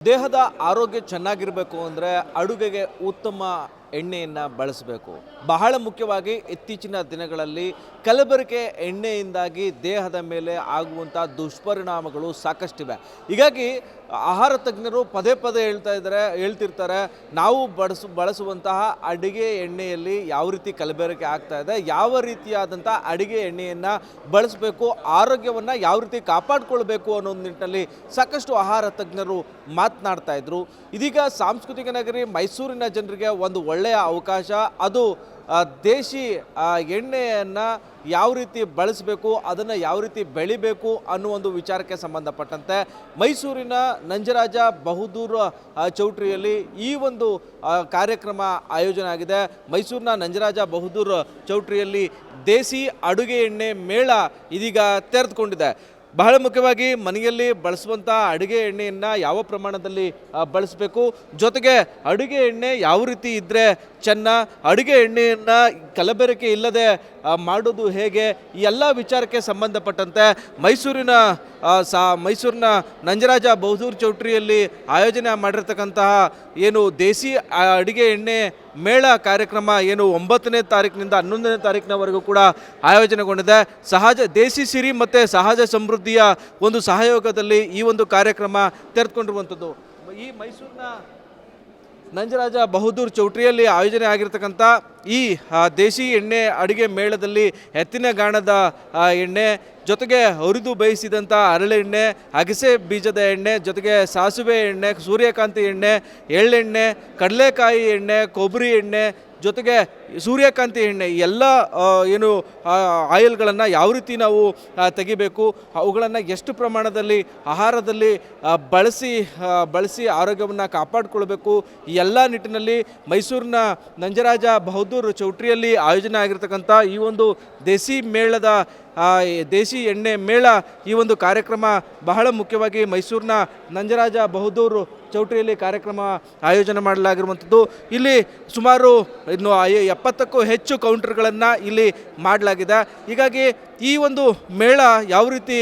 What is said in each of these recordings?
ದೇಹದ ಆರೋಗ್ಯ ಚೆನ್ನಾಗಿರಬೇಕು ಅಂದರೆ ಅಡುಗೆಗೆ ಉತ್ತಮ ಎಣ್ಣೆಯನ್ನು ಬಳಸಬೇಕು. ಬಹಳ ಮುಖ್ಯವಾಗಿ ಇತ್ತೀಚಿನ ದಿನಗಳಲ್ಲಿ ಕಲಬೆರಕೆ ಎಣ್ಣೆಯಿಂದಾಗಿ ದೇಹದ ಮೇಲೆ ಆಗುವಂಥ ದುಷ್ಪರಿಣಾಮಗಳು ಸಾಕಷ್ಟಿವೆ. ಹೀಗಾಗಿ ಆಹಾರ ತಜ್ಞರು ಪದೇ ಪದೇ ಹೇಳ್ತಿರ್ತಾರೆ, ನಾವು ಬಳಸುವಂತಹ ಅಡುಗೆ ಎಣ್ಣೆಯಲ್ಲಿ ಯಾವ ರೀತಿ ಕಲಬೆರಕೆ ಆಗ್ತಾ ಇದೆ, ಯಾವ ರೀತಿಯಾದಂಥ ಅಡುಗೆ ಎಣ್ಣೆಯನ್ನು ಬಳಸಬೇಕು, ಆರೋಗ್ಯವನ್ನು ಯಾವ ರೀತಿ ಕಾಪಾಡಿಕೊಳ್ಬೇಕು ಅನ್ನೋ ನಿಟ್ಟಿನಲ್ಲಿ ಸಾಕಷ್ಟು ಆಹಾರ ತಜ್ಞರು ಮಾತನಾಡ್ತಾ ಇದ್ರು. ಇದೀಗ ಸಾಂಸ್ಕೃತಿಕ ನಗರಿ ಮೈಸೂರಿನ ಜನರಿಗೆ ಒಂದು ಒಳ್ಳೆಯ ಅವಕಾಶ. ಅದು ದೇಶಿ ಎಣ್ಣೆಯನ್ನು ಯಾವ ರೀತಿ ಬಳಸಬೇಕು, ಅದನ್ನು ಯಾವ ರೀತಿ ಬೆಳಿಬೇಕು ಅನ್ನೋ ಒಂದು ವಿಚಾರಕ್ಕೆ ಸಂಬಂಧಪಟ್ಟಂತೆ ಮೈಸೂರಿನ ನಂಜರಾಜ ಬಹದ್ದೂರ್ ಚೌಟ್ರಿಯಲ್ಲಿ ಈ ಒಂದು ಕಾರ್ಯಕ್ರಮ ಆಯೋಜನೆ ಆಗಿದೆ. ಮೈಸೂರಿನ ನಂಜರಾಜ ಬಹದ್ದೂರ್ ಚೌಟ್ರಿಯಲ್ಲಿ ದೇಸಿ ಅಡುಗೆ ಎಣ್ಣೆ ಮೇಳ ಇದೀಗ ತೆರೆದುಕೊಂಡಿದೆ. ಬಹಳ ಮುಖ್ಯವಾಗಿ ಮನೆಯಲ್ಲಿ ಬಳಸುವಂಥ ಅಡುಗೆ ಎಣ್ಣೆಯನ್ನು ಯಾವ ಪ್ರಮಾಣದಲ್ಲಿ ಬಳಸಬೇಕು, ಜೊತೆಗೆ ಅಡುಗೆ ಎಣ್ಣೆ ಯಾವ ರೀತಿ ಇದ್ದರೆ ಚೆನ್ನ, ಅಡುಗೆ ಎಣ್ಣೆಯನ್ನು ಕಲಬೆರಕೆ ಇಲ್ಲದೆ ಮಾಡೋದು ಹೇಗೆ, ಈ ಎಲ್ಲ ವಿಚಾರಕ್ಕೆ ಸಂಬಂಧಪಟ್ಟಂತೆ ಮೈಸೂರಿನ ನಂಜರಾಜ ಬಹದ್ದೂರ್ ಚೌಟ್ರಿಯಲ್ಲಿ ಆಯೋಜನೆ ಮಾಡಿರ್ತಕ್ಕಂತಹ ಏನು ದೇಸಿ ಅಡುಗೆ ಎಣ್ಣೆ ಮೇಳ ಕಾರ್ಯಕ್ರಮ ಏನು 9ನೇ ತಾರೀಕಿನಿಂದ 11ನೇ ತಾರೀಕಿನವರೆಗೂ ಕೂಡ ಆಯೋಜನೆಗೊಂಡಿದೆ. ದೇಸಿ ಸಿರಿ ಮತ್ತು ಸಹಜ ಸಮೃದ್ಧಿಯ ಒಂದು ಸಹಯೋಗದಲ್ಲಿ ಈ ಒಂದು ಕಾರ್ಯಕ್ರಮ ತೆರೆದುಕೊಂಡಿರುವಂಥದ್ದು. ಈ ಮೈಸೂರಿನ ನಂಜರಾಜ ಬಹದ್ದೂರ್ ಚೌಟ್ರಿಯಲ್ಲಿ ಆಯೋಜನೆ ಆಗಿರ್ತಕ್ಕಂಥ ಈ ದೇಸಿ ಎಣ್ಣೆ ಅಡುಗೆ ಮೇಳದಲ್ಲಿ ಎತ್ತಿನ ಗಾಣದ ಎಣ್ಣೆ, ಜೊತೆಗೆ ಹುರಿದು ಬೇಯಿಸಿದಂಥ ಹರಳೆಣ್ಣೆ, ಅಗಸೆ ಬೀಜದ ಎಣ್ಣೆ, ಜೊತೆಗೆ ಸಾಸಿವೆ ಎಣ್ಣೆ, ಸೂರ್ಯಕಾಂತಿ ಎಣ್ಣೆ, ಎಳ್ಳೆಣ್ಣೆ, ಕಡಲೆಕಾಯಿ ಎಣ್ಣೆ, ಕೊಬ್ಬರಿ ಎಣ್ಣೆ, ಜೊತೆಗೆ ಸೂರ್ಯಕಾಂತಿ ಎಣ್ಣೆ, ಎಲ್ಲ ಏನು ಆಯಿಲ್ಗಳನ್ನು ಯಾವ ರೀತಿ ನಾವು ತೆಗಿಬೇಕು, ಅವುಗಳನ್ನು ಎಷ್ಟು ಪ್ರಮಾಣದಲ್ಲಿ ಆಹಾರದಲ್ಲಿ ಬಳಸಿ ಆರೋಗ್ಯವನ್ನು ಕಾಪಾಡಿಕೊಳ್ಬೇಕು, ಈ ಎಲ್ಲ ನಿಟ್ಟಿನಲ್ಲಿ ಮೈಸೂರಿನ ನಂಜರಾಜ ಬಹದ್ದೂರ್ ಚೌಟ್ರಿಯಲ್ಲಿ ಆಯೋಜನೆ ಆಗಿರ್ತಕ್ಕಂಥ ಈ ಒಂದು ದೇಸಿ ಎಣ್ಣೆ ಮೇಳ, ಈ ಒಂದು ಕಾರ್ಯಕ್ರಮ ಬಹಳ ಮುಖ್ಯವಾಗಿ ಮೈಸೂರಿನ ನಂಜರಾಜ ಬಹದ್ದೂರ್ ಚೌಟ್ರಿಯಲ್ಲಿ ಕಾರ್ಯಕ್ರಮ ಆಯೋಜನೆ ಮಾಡಲಾಗಿರುವಂಥದ್ದು. ಇಲ್ಲಿ ಸುಮಾರು 70ಕ್ಕೂ ಹೆಚ್ಚು ಕೌಂಟರ್ಗಳನ್ನು ಇಲ್ಲಿ ಮಾಡಲಾಗಿದೆ. ಹೀಗಾಗಿ ಈ ಒಂದು ಮೇಳ ಯಾವ ರೀತಿ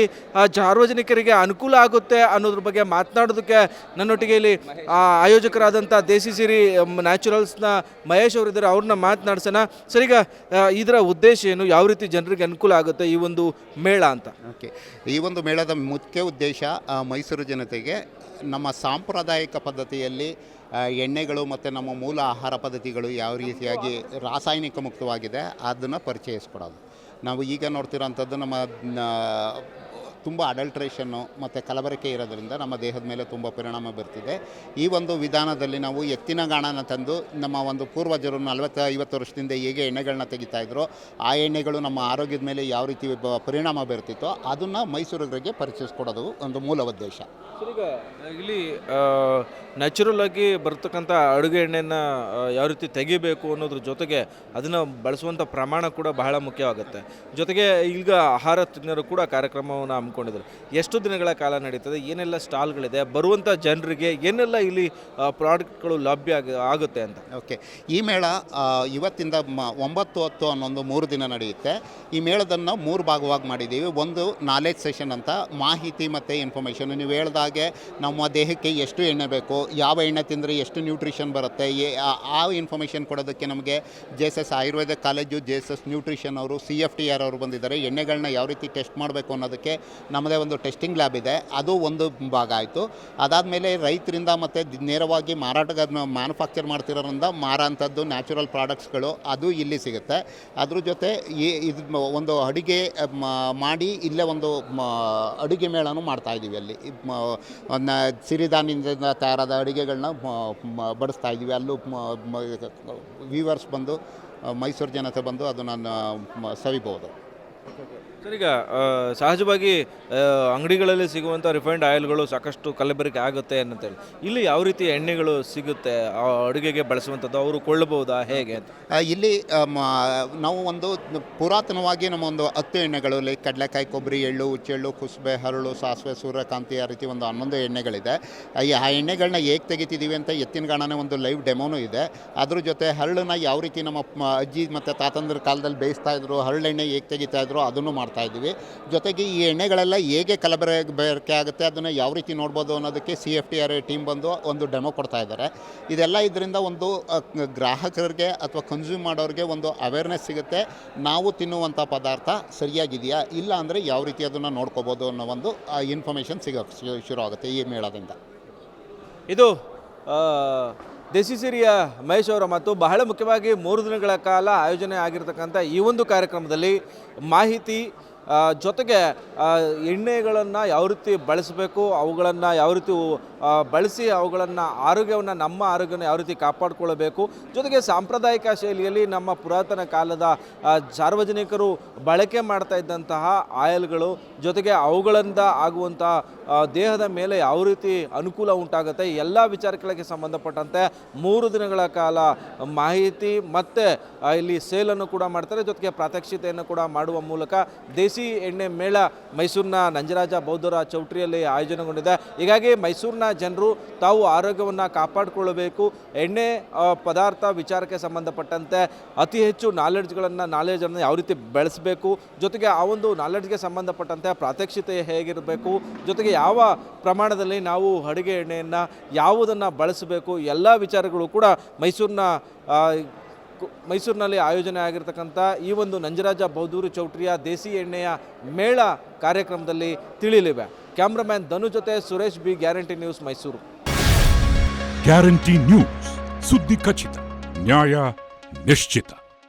ಸಾರ್ವಜನಿಕರಿಗೆ ಅನುಕೂಲ ಆಗುತ್ತೆ ಅನ್ನೋದ್ರ ಬಗ್ಗೆ ಮಾತನಾಡೋದಕ್ಕೆ ನನ್ನೊಟ್ಟಿಗೆ ಇಲ್ಲಿ ಆಯೋಜಕರಾದಂಥ ದೇಸಿ ಸಿರಿ ನ್ಯಾಚುರಲ್ಸ್ನ ಮಹೇಶ್ ಅವರಿದ್ದಾರೆ, ಅವ್ರನ್ನ ಮಾತನಾಡ್ಸೋಣ. ಸರ್, ಈಗ ಇದರ ಉದ್ದೇಶ ಏನು, ಯಾವ ರೀತಿ ಜನರಿಗೆ ಅನುಕೂಲ ಆಗುತ್ತೆ ಈ ಒಂದು ಮೇಳ ಅಂತ? ಓಕೆ, ಈ ಒಂದು ಮೇಳದ ಮುಖ್ಯ ಉದ್ದೇಶ ಮೈಸೂರು ಜನತೆಗೆ ನಮ್ಮ ಸಾಂಪ್ರದಾಯಿಕ ಪದ್ಧತಿಯಲ್ಲಿ ಎಣ್ಣೆಗಳು ಮತ್ತು ನಮ್ಮ ಮೂಲ ಆಹಾರ ಪದ್ಧತಿಗಳು ಯಾವ ರೀತಿಯಾಗಿ ರಾಸಾಯನಿಕ ಮುಕ್ತವಾಗಿದೆ ಅದನ್ನು ಪರಿಚಯಿಸ್ಕೊಡೋದು. ನಾವು ಈಗ ನೋಡ್ತಿರೋಂಥದ್ದು ನಮ್ಮ ತುಂಬ ಅಡಲ್ಟ್ರೇಷನ್ನು ಮತ್ತು ಕಲಬೆರಕೆ ಇರೋದ್ರಿಂದ ನಮ್ಮ ದೇಹದ ಮೇಲೆ ತುಂಬ ಪರಿಣಾಮ ಬೀರ್ತಿದೆ. ಈ ಒಂದು ವಿಧಾನದಲ್ಲಿ ನಾವು ಎತ್ತಿನ ಗಾಣನ ತಂದು ನಮ್ಮ ಒಂದು ಪೂರ್ವಜರು 40-50 ವರ್ಷದಿಂದ ಹೇಗೆ ಎಣ್ಣೆಗಳನ್ನ ತೆಗಿತಾಯಿದ್ರು, ಆ ಎಣ್ಣೆಗಳು ನಮ್ಮ ಆರೋಗ್ಯದ ಮೇಲೆ ಯಾವ ರೀತಿ ಪರಿಣಾಮ ಬೀರ್ತಿತ್ತೋ ಅದನ್ನು ಮೈಸೂರಿಗೆ ಪರಿಚಯಿಸ್ಕೊಡೋದು ಒಂದು ಮೂಲ ಉದ್ದೇಶ. ಈಗ ಇಲ್ಲಿ ನ್ಯಾಚುರಲ್ ಆಗಿ ಬರ್ತಕ್ಕಂಥ ಅಡುಗೆ ಎಣ್ಣೆನ ಯಾವ ರೀತಿ ತೆಗಿಬೇಕು ಅನ್ನೋದ್ರ ಜೊತೆಗೆ ಅದನ್ನು ಬಳಸುವಂಥ ಪ್ರಮಾಣ ಕೂಡ ಬಹಳ ಮುಖ್ಯವಾಗುತ್ತೆ. ಜೊತೆಗೆ ಈಗ ಆಹಾರ ತಜ್ಞರು ಕೂಡ ಕಾರ್ಯಕ್ರಮವನ್ನು ಹಮ್ಮಿಕೊಂಡಿದ್ರು. ಎಷ್ಟು ದಿನಗಳ ಕಾಲ ನಡೀತದೆ, ಏನೆಲ್ಲ ಸ್ಟಾಲ್ಗಳಿದೆ, ಬರುವಂಥ ಜನರಿಗೆ ಏನೆಲ್ಲ ಇಲ್ಲಿ ಪ್ರಾಡಕ್ಟ್ಗಳು ಲಭ್ಯ ಆಗುತ್ತೆ ಅಂತ? ಓಕೆ, ಈ ಮೇಳ ಇವತ್ತಿಂದ 9-10 ಅನ್ನೊಂದು 3 ದಿನ ನಡೆಯುತ್ತೆ. ಈ ಮೇಳದನ್ನು 3 ಭಾಗವಾಗಿ ಮಾಡಿದ್ದೀವಿ. ಒಂದು ನಾಲೆಜ್ ಸೆಷನ್ ಅಂತ, ಮಾಹಿತಿ ಮತ್ತು ಇನ್ಫಾರ್ಮೇಷನ್. ನೀವು ಹೇಳ್ದಾಗೆ ನಮ್ಮ ದೇಹಕ್ಕೆ ಎಷ್ಟು ಎಣ್ಣೆ ಬೇಕು, ಯಾವ ಎಣ್ಣೆ ತಿಂದರೆ ಎಷ್ಟು ನ್ಯೂಟ್ರಿಷನ್ ಬರುತ್ತೆ, ಆ ಇನ್ಫಾರ್ಮೇಷನ್ ಕೊಡೋದಕ್ಕೆ ನಮಗೆ JSS Ayurveda college, JSS nutrition ಅವರು, CFTR ಅವರು ಬಂದಿದ್ದಾರೆ. ಎಣ್ಣೆಗಳನ್ನ ಯಾವ ರೀತಿ ಟೆಸ್ಟ್ ಮಾಡಬೇಕು ಅನ್ನೋದಕ್ಕೆ ನಮ್ಮದೇ ಒಂದು ಟೆಸ್ಟಿಂಗ್ ಲ್ಯಾಬ್ ಇದೆ, ಅದು ಒಂದು ಭಾಗ ಆಯಿತು. ಅದಾದಮೇಲೆ ರೈತರಿಂದ ಮತ್ತು ನೇರವಾಗಿ ಮ್ಯಾನುಫ್ಯಾಕ್ಚರ್ ಮಾಡ್ತಿರೋದ್ರಿಂದ ಮಾರೋಂಥದ್ದು ನ್ಯಾಚುರಲ್ ಪ್ರಾಡಕ್ಟ್ಸ್ಗಳು ಅದು ಇಲ್ಲಿ ಸಿಗುತ್ತೆ. ಅದ್ರ ಜೊತೆ ಇದು ಒಂದು ಅಡುಗೆ ಮಾಡಿ ಇಲ್ಲೇ ಒಂದು ಅಡುಗೆ ಮೇಳನೂ ಮಾಡ್ತಾಯಿದ್ದೀವಿ. ಅಲ್ಲಿ ಸಿರಿಧಾನ್ಯದಿಂದ ತಯಾರಾದ ಅಡುಗೆಗಳನ್ನ ಬಡಿಸ್ತಾ ಇದ್ದೀವಿ. ಅಲ್ಲೂ ವ್ಯೂವರ್ಸ್ ಬಂದು, ಮೈಸೂರು ಜನತೆ ಬಂದು ಅದನ್ನು ಸವಿಬೋದು. ಸರ್, ಈಗ ಸಹಜವಾಗಿ ಅಂಗಡಿಗಳಲ್ಲಿ ಸಿಗುವಂಥ ರಿಫೈನ್ಡ್ ಆಯಿಲ್ಗಳು ಸಾಕಷ್ಟು ಕಲಬೆರಕೆ ಆಗುತ್ತೆ ಅಂತೇಳಿ, ಇಲ್ಲಿ ಯಾವ ರೀತಿ ಎಣ್ಣೆಗಳು ಸಿಗುತ್ತೆ ಅಡುಗೆಗೆ ಬಳಸುವಂಥದ್ದು, ಅವರು ಕೊಳ್ಳಬಹುದಾ ಹೇಗೆ ಅಂತ? ಇಲ್ಲಿ ನಾವು ಒಂದು ಪುರಾತನವಾಗಿ ನಮ್ಮ ಒಂದು 10 ಎಣ್ಣೆಗಳು, ಲೈಕ್ ಕಡಲೆಕಾಯಿ, ಕೊಬ್ಬರಿ, ಎಳ್ಳು, ಹುಚ್ಚೆಳ್ಳು, ಕುಸುಬೆ, ಹರಳು, ಸಾಸಿವೆ, ಸೂರ್ಯಕಾಂತಿ, ಆ ರೀತಿ ಒಂದು 11 ಎಣ್ಣೆಗಳಿದೆ. ಆ ಎಣ್ಣೆಗಳನ್ನ ಹೇಗೆ ತೆಗಿತಿದ್ದೀವಿ ಅಂತ ಎತ್ತಿನ ಗಾಣನೇ ಒಂದು ಲೈವ್ ಡೆಮೋನೂ ಇದೆ. ಅದ್ರ ಜೊತೆ ಹರಳನ್ನ ಯಾವ ರೀತಿ ನಮ್ಮ ಅಜ್ಜಿ ಮತ್ತು ತಾತಂದ್ರ ಕಾಲದಲ್ಲಿ ಬೇಯಿಸ್ತಾಯಿದ್ರು, ಹರಳೆಣ್ಣೆ ಹೇಗೆ ತೆಗಿತಾಯಿದ್ರು ಅದನ್ನು ಮಾಡ್ತಾ ಇದ್ದೀವಿ. ಜೊತೆಗೆ ಈ ಎಣ್ಣೆಗಳೆಲ್ಲ ಹೇಗೆ ಕಲಬೆರಕೆ ಆಗುತ್ತೆ, ಅದನ್ನು ಯಾವ ರೀತಿ ನೋಡ್ಬೋದು ಅನ್ನೋದಕ್ಕೆ CFTR ಟೀಮ್ ಬಂದು ಒಂದು ಡೆಮೋ ಕೊಡ್ತಾ ಇದ್ದಾರೆ. ಇದೆಲ್ಲ ಇದರಿಂದ ಒಂದು ಗ್ರಾಹಕರಿಗೆ ಅಥವಾ ಕನ್ಸ್ಯೂಮ್ ಮಾಡೋರಿಗೆ ಒಂದು ಅವೇರ್ನೆಸ್ ಸಿಗುತ್ತೆ. ನಾವು ತಿನ್ನುವಂಥ ಪದಾರ್ಥ ಸರಿಯಾಗಿದೆಯಾ ಇಲ್ಲ ಅಂದರೆ ಯಾವ ರೀತಿ ಅದನ್ನು ನೋಡ್ಕೋಬೋದು ಅನ್ನೋ ಒಂದು ಇನ್ಫಾರ್ಮೇಷನ್ ಸಿಗೋಕ್ಕೆ ಶುರು ಆಗುತ್ತೆ ಈ ಮೇಳದಿಂದ. ಇದು ದೇಸಿ ಸಿರಿಯ ಮಹೇಶ್ ಅವರ ಮತ್ತು ಬಹಳ ಮುಖ್ಯವಾಗಿ 3 ದಿನಗಳ ಕಾಲ ಆಯೋಜನೆ ಆಗಿರ್ತಕ್ಕಂಥ ಈ ಒಂದು ಕಾರ್ಯಕ್ರಮದಲ್ಲಿ ಮಾಹಿತಿ ಜೊತೆಗೆ ಎಣ್ಣೆಗಳನ್ನು ಯಾವ ರೀತಿ ಬಳಸಬೇಕು, ಅವುಗಳನ್ನು ಯಾವ ರೀತಿ ಬಳಸಿ ಅವುಗಳನ್ನು ನಮ್ಮ ಆರೋಗ್ಯವನ್ನು ಯಾವ ರೀತಿ ಕಾಪಾಡಿಕೊಳ್ಳಬೇಕು, ಜೊತೆಗೆ ಸಾಂಪ್ರದಾಯಿಕ ಶೈಲಿಯಲ್ಲಿ ನಮ್ಮ ಪುರಾತನ ಕಾಲದ ಸಾರ್ವಜನಿಕರು ಬಳಕೆ ಮಾಡ್ತಾ ಇದ್ದಂತಹ ಆಯಿಲ್ಗಳು, ಜೊತೆಗೆ ಅವುಗಳಿಂದ ಆಗುವಂಥ ದೇಹದ ಮೇಲೆ ಯಾವ ರೀತಿ ಅನುಕೂಲ ಉಂಟಾಗುತ್ತೆ, ಎಲ್ಲ ವಿಚಾರಗಳಿಗೆ ಸಂಬಂಧಪಟ್ಟಂತೆ 3 ದಿನಗಳ ಕಾಲ ಮಾಹಿತಿ ಮತ್ತು ಇಲ್ಲಿ ಸೇಲನ್ನು ಕೂಡ ಮಾಡ್ತಾರೆ. ಜೊತೆಗೆ ಪ್ರಾತ್ಯಕ್ಷಿತೆಯನ್ನು ಕೂಡ ಮಾಡುವ ಮೂಲಕ ದೇಸಿ ಎಣ್ಣೆ ಮೇಳ ಮೈಸೂರಿನ ನಂಜರಾಜ ಬೌದ್ಧರ ಚೌಟ್ರಿಯಲ್ಲಿ ಆಯೋಜನೆಗೊಂಡಿದೆ. ಹೀಗಾಗಿ ಮೈಸೂರಿನ ಜನರು ತಾವು ಆರೋಗ್ಯವನ್ನು ಕಾಪಾಡಿಕೊಳ್ಳಬೇಕು, ಎಣ್ಣೆ ಪದಾರ್ಥ ವಿಚಾರಕ್ಕೆ ಸಂಬಂಧಪಟ್ಟಂತೆ ಅತಿ ಹೆಚ್ಚು ನಾಲೆಡ್ಜನ್ನು ಯಾವ ರೀತಿ ಬೆಳೆಸಬೇಕು, ಜೊತೆಗೆ ಆ ಒಂದು ನಾಲೆಡ್ಜ್ಗೆ ಸಂಬಂಧಪಟ್ಟಂತೆ ಪ್ರಾತ್ಯಕ್ಷಿತೆ ಹೇಗಿರಬೇಕು, ಜೊತೆಗೆ ಯಾವ ಪ್ರಮಾಣದಲ್ಲಿ ನಾವು ಅಡುಗೆ ಎಣ್ಣೆಯನ್ನು ಯಾವುದನ್ನು ಬಳಸಬೇಕು, ಎಲ್ಲ ವಿಚಾರಗಳು ಕೂಡ ಮೈಸೂರಿನಲ್ಲಿ ಆಯೋಜನೆ ಆಗಿರ್ತಕ್ಕಂಥ ಈ ಒಂದು ನಂಜರಾಜ ಬೌದೂರು ಚೌಟ್ರಿಯ ದೇಸಿ ಎಣ್ಣೆಯ ಮೇಳ ಕಾರ್ಯಕ್ರಮದಲ್ಲಿ ತಿಳಿಯಲಿವೆ. ಕ್ಯಾಮ್ರಾಮ್ಯಾನ್ ಧನು ಜೊತೆ Suresh B, guarantee news, Mysuru. Guarantee news, ಸುದ್ದಿ ಖಚಿತ, ನ್ಯಾಯ ನಿಶ್ಚಿತ.